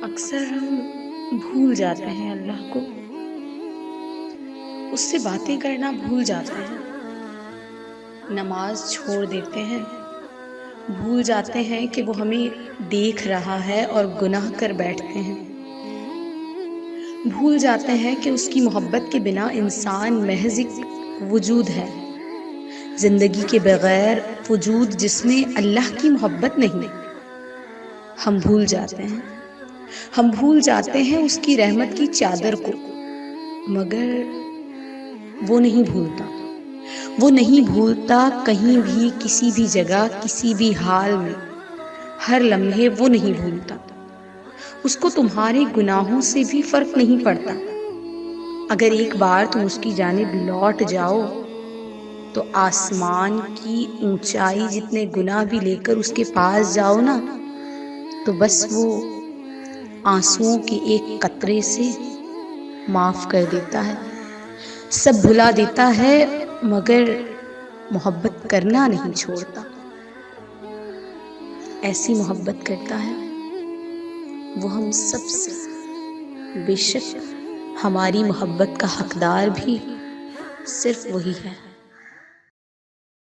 اکثر ہم بھول جاتے ہیں اللہ کو، اس سے باتیں کرنا بھول جاتے ہیں، نماز چھوڑ دیتے ہیں، بھول جاتے ہیں کہ وہ ہمیں دیکھ رہا ہے اور گناہ کر بیٹھتے ہیں، بھول جاتے ہیں کہ اس کی محبت کے بنا انسان محض ایک وجود ہے، زندگی کے بغیر وجود جس میں اللہ کی محبت نہیں۔ ہم بھول جاتے ہیں، ہم بھول جاتے ہیں اس کی رحمت کی چادر کو، مگر وہ نہیں بھولتا، وہ نہیں بھولتا کہیں بھی، کسی بھی جگہ، کسی بھی حال میں، ہر لمحے وہ نہیں بھولتا۔ اس کو تمہارے گناہوں سے بھی فرق نہیں پڑتا۔ اگر ایک بار تم اس کی جانب لوٹ جاؤ تو آسمان کی اونچائی جتنے گناہ بھی لے کر اس کے پاس جاؤ نا، تو بس وہ آنسوؤں کے ایک قطرے سے معاف کر دیتا ہے، سب بھلا دیتا ہے، مگر محبت کرنا نہیں چھوڑتا۔ ایسی محبت کرتا ہے وہ ہم سب سے، بے شک ہماری محبت کا حقدار بھی صرف وہی ہے۔